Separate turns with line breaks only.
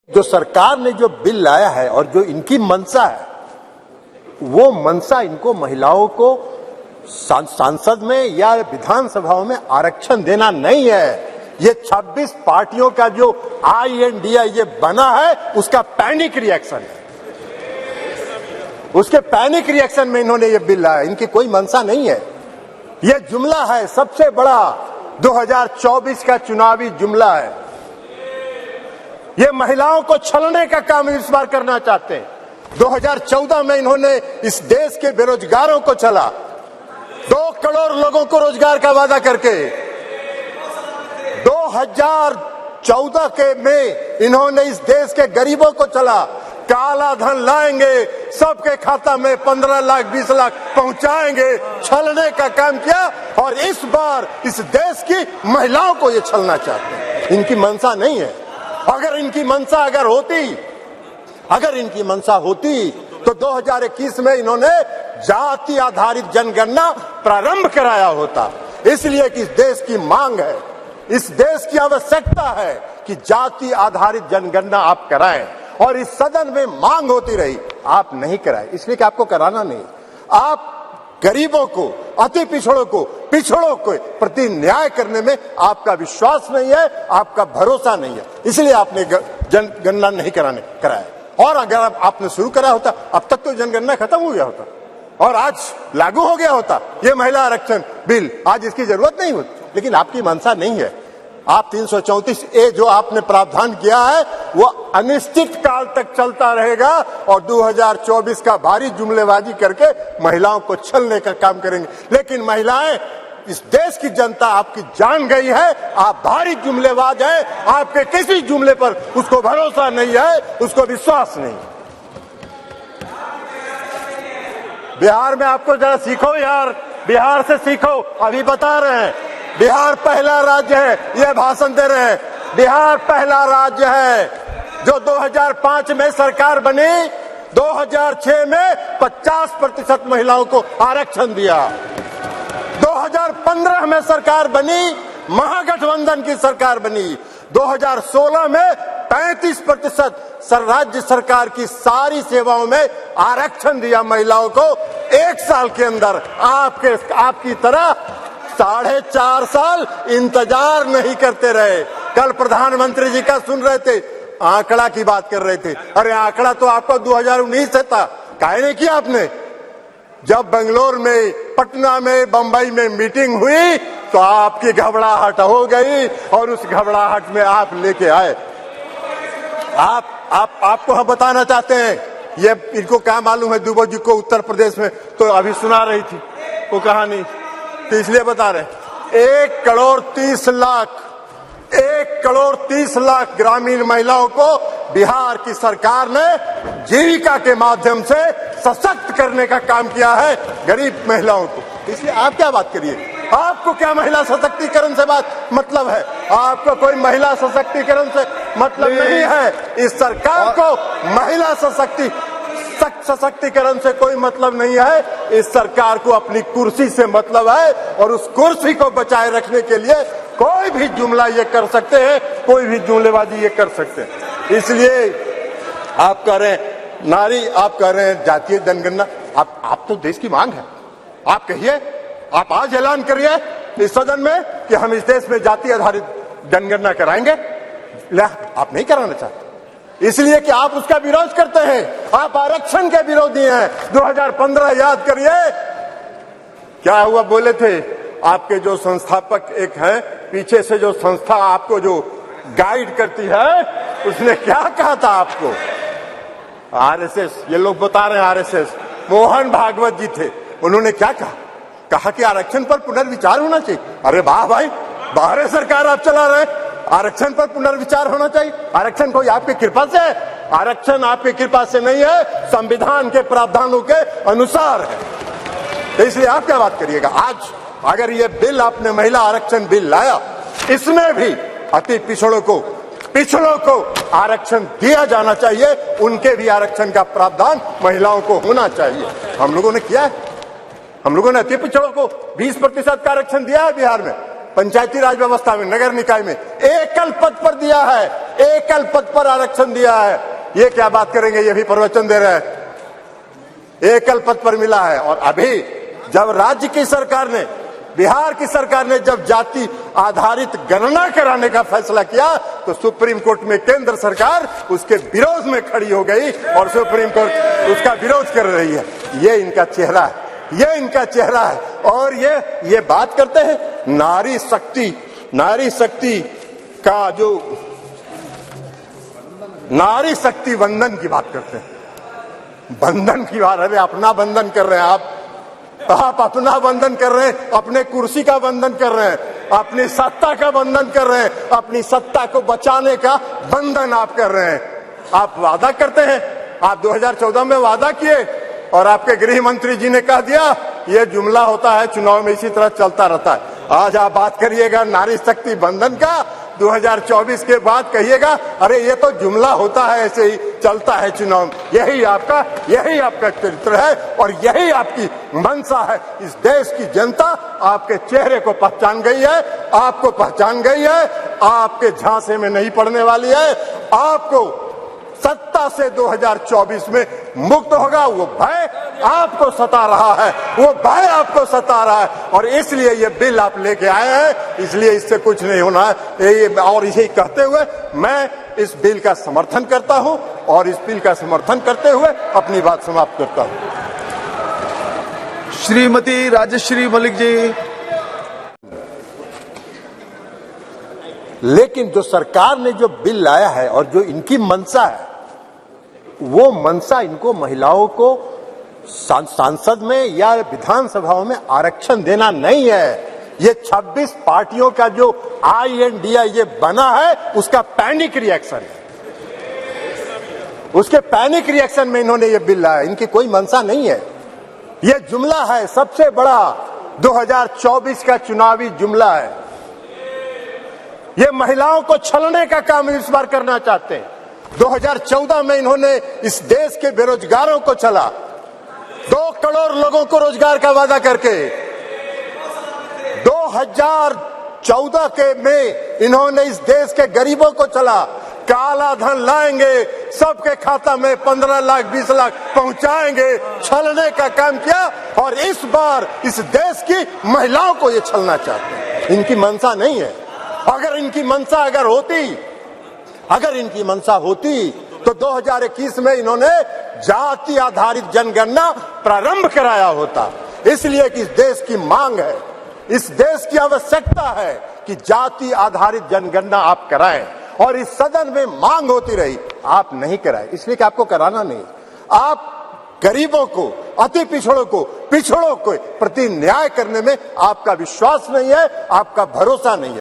जो सरकार ने जो बिल लाया है और जो इनकी मंशा है, वो मंशा इनको महिलाओं को सांसद में या विधानसभाओं में आरक्षण देना नहीं है। ये 26 पार्टियों का जो INDI ये बना है, उसका पैनिक रिएक्शन है। उसके पैनिक रिएक्शन में इन्होंने ये बिल लाया, इनकी कोई मंशा नहीं है। ये जुमला है, सबसे बड़ा 2024 का चुनावी जुमला है। ये महिलाओं को छलने का काम इस बार करना चाहते हैं। 2014 में इन्होंने इस देश के बेरोजगारों को छला, 2 करोड़ लोगों को रोजगार का वादा करके। 2014 के में इन्होंने इस देश के गरीबों को छला, काला धन लाएंगे, सबके खाता में 15 लाख 20 लाख पहुंचाएंगे, छलने का काम किया। और इस बार इस देश की महिलाओं को ये छलना चाहते हैं। इनकी मंशा नहीं है। अगर इनकी मंशा अगर इनकी मंशा होती तो 2021 में इन्होंने जाति आधारित जनगणना प्रारंभ कराया होता। इसलिए कि इस देश की मांग है, इस देश की आवश्यकता है कि जाति आधारित जनगणना आप कराएं। और इस सदन में मांग होती रही, आप नहीं कराए, इसलिए कि आपको कराना नहीं। आप गरीबों को, अति पिछड़ों को प्रति न्याय करने में आपका विश्वास नहीं है, आपका भरोसा नहीं है, इसलिए आपने जनगणना नहीं कराया। और अगर आपने शुरू करा होता, अब तक तो जनगणना खत्म हो गया होता और आज लागू हो गया होता ये महिला आरक्षण बिल। आज इसकी जरूरत नहीं होती, लेकिन आपकी मंशा नहीं है। आप 334A जो आपने प्रावधान किया है, वो अनिश्चित काल तक चलता रहेगा और 2024 का भारी जुमलेबाजी करके महिलाओं को छलने का काम करेंगे। लेकिन महिलाएं, इस देश की जनता आपकी जान गई है, आप भारी जुमलेबाज हैं। आपके किसी जुमले पर उसको भरोसा नहीं है, उसको विश्वास नहीं। बिहार में आपको जरा सीखो यार, बिहार से सीखो। अभी बता रहे हैं बिहार पहला राज्य है, ये भाषण दे रहे हैं। बिहार पहला राज्य है जो 2005 में सरकार बनी, 2006 में 50% महिलाओं को आरक्षण दिया। 2015 में सरकार बनी, महागठबंधन की सरकार बनी। 2016 में 35% राज्य सरकार की सारी सेवाओं में आरक्षण दिया महिलाओं को। 1 साल के अंदर आपकी तरह 4.5 साल इंतजार नहीं करते रहे। कल प्रधानमंत्री जी का सुन रहे थे, आंकड़ा की बात कर रहे थे। अरे आंकड़ा तो आपका 2019 से था, काहे नहीं किया आपने? जब बेंगलोर में, पटना में, बंबई में मीटिंग हुई तो आपकी घबराहट हो गई और उस घबराहट में आप लेके आए। आपको हम बताना चाहते हैं, ये इनको क्या मालूम है दुबे जी को उत्तर प्रदेश में तो अभी सुना रही थी वो कहानी, तो इसलिए बता रहे। 1 करोड़ 30 लाख ग्रामीण महिलाओं को बिहार की सरकार ने जीविका के माध्यम से सशक्त करने का काम किया है, गरीब महिलाओं को। इसलिए आप क्या बात करिए, आपको क्या महिला सशक्तिकरण से बात मतलब है? आपको कोई महिला सशक्तिकरण से मतलब नहीं है। इस सरकार को महिला सशक्तिकरण से कोई मतलब नहीं है। इस सरकार को अपनी कुर्सी से मतलब है और उस कुर्सी को बचाए रखने के लिए कोई भी जुमला ये कर सकते हैं, कोई भी जुमलेबाजी ये कर सकते हैं। इसलिए आप कह रहे हैं नारी, आप कह रहे हैं जातीय जनगणना, आप तो देश की मांग है, आप कहिए, आप आज ऐलान करिए इस सदन में कि हम इस देश में जाति आधारित जनगणना कराएंगे। आप नहीं कराना चाहते, इसलिए कि आप उसका विरोध करते हैं, आप आरक्षण के विरोधी हैं। 2015 याद करिए क्या हुआ, बोले थे आपके जो संस्थापक एक है, पीछे से जो संस्था आपको जो गाइड करती है, उसने क्या कहा था आपको? RSS, ये लोग बता रहे हैं RSS, मोहन भागवत जी थे, उन्होंने क्या कहा कि आरक्षण पर पुनर्विचार होना चाहिए। अरे वाह भाई, बाहर सरकार आप चला रहे, आरक्षण पर पुनर्विचार होना चाहिए। आरक्षण कोई आपकी कृपा से है? आरक्षण आपकी कृपा से नहीं है, संविधान के प्रावधानों के अनुसार है। तो इसलिए आप क्या बात करिएगा? आज अगर ये बिल आपने महिला आरक्षण बिल लाया, इसमें भी अति पिछड़ों को आरक्षण दिया जाना चाहिए, उनके भी आरक्षण का प्रावधान महिलाओं को होना चाहिए। हम लोगों ने किया है, हम लोगों ने अति पिछड़ों को 20% का आरक्षण दिया है बिहार में। पंचायती राज व्यवस्था में, नगर निकाय में एकल पद पर दिया है, एकल पद पर आरक्षण दिया है। ये क्या बात करेंगे, ये भी प्रवचन दे रहे हैं। एकल पद पर मिला है। और अभी जब राज्य की सरकार ने, बिहार की सरकार ने जब जाति आधारित गणना कराने का फैसला किया तो सुप्रीम कोर्ट में केंद्र सरकार उसके विरोध में खड़ी हो गई और सुप्रीम कोर्ट उसका विरोध कर रही है। ये इनका चेहरा है, ये इनका चेहरा है। और ये बात करते हैं नारी शक्ति का जो नारी शक्ति बंधन की बात करते हैं। बंधन की बात, अरे अपना बंधन कर रहे हैं आप अपना बंधन कर रहे हैं, अपने कुर्सी का बंधन कर रहे हैं, अपनी सत्ता का बंधन कर रहे हैं, अपनी सत्ता को बचाने का बंधन आप कर रहे हैं। आप वादा करते हैं, आप 2014 में वादा किए और आपके गृह मंत्री जी ने कह दिया ये जुमला होता है, चुनाव में इसी तरह चलता रहता है। आज आप बात करिएगा नारी शक्ति बंधन का, 2024 के बाद कहिएगा अरे ये तो जुमला होता है, ऐसे ही चलता है चुनाव। यही आपका चरित्र है और यही आपकी मंशा है। इस देश की जनता आपके चेहरे को पहचान गई है, आपको पहचान गई है, आपके झांसे में नहीं पड़ने वाली है। आपको सत्ता से 2024 में मुक्त होगा। वो भय आपको सता रहा है, वो भय आपको सता रहा है और इसलिए ये बिल आप लेके आए हैं, इसलिए इससे कुछ नहीं होना है। और यही कहते हुए मैं इस बिल का समर्थन करता हूं और इस बिल का समर्थन करते हुए अपनी बात समाप्त करता हूं।
श्रीमती राजश्री मलिक जी।
लेकिन जो सरकार ने जो बिल लाया है और जो इनकी मंशा है, वो मंशा इनको महिलाओं को सांसद में या विधानसभाओं में आरक्षण देना नहीं है। ये 26 पार्टियों का जो INDA ये बना है उसका पैनिक रिएक्शन है। उसके पैनिक रिएक्शन में इन्होंने ये बिल लाया, इनकी कोई मंशा नहीं है। ये जुमला है, सबसे बड़ा 2024 का चुनावी जुमला है। ये महिलाओं को छलने का काम इस बार करना चाहते हैं। 2014 में इन्होंने इस देश के बेरोजगारों को छला, 2 करोड़ लोगों को रोजगार का वादा करके 2014 के में इन्होंने इस देश के गरीबों को छला। काला धन लाएंगे, सबके खाता में 15 लाख 20 लाख पहुंचाएंगे, छलने का काम किया। और इस बार इस देश की महिलाओं को ये छलना चाहते हैं। इनकी मंशा नहीं है। अगर इनकी मंशा होती तो 2021 में इन्होंने जाति आधारित जनगणना प्रारंभ कराया होता। इसलिए कि इस देश की मांग है, इस देश की आवश्यकता है कि जाति आधारित जनगणना आप कराएं। और इस सदन में मांग होती रही, आप नहीं कराए, इसलिए कि आपको कराना नहीं। आप गरीबों को, अति पिछड़ों को प्रति न्याय करने में आपका विश्वास नहीं है, आपका भरोसा नहीं है।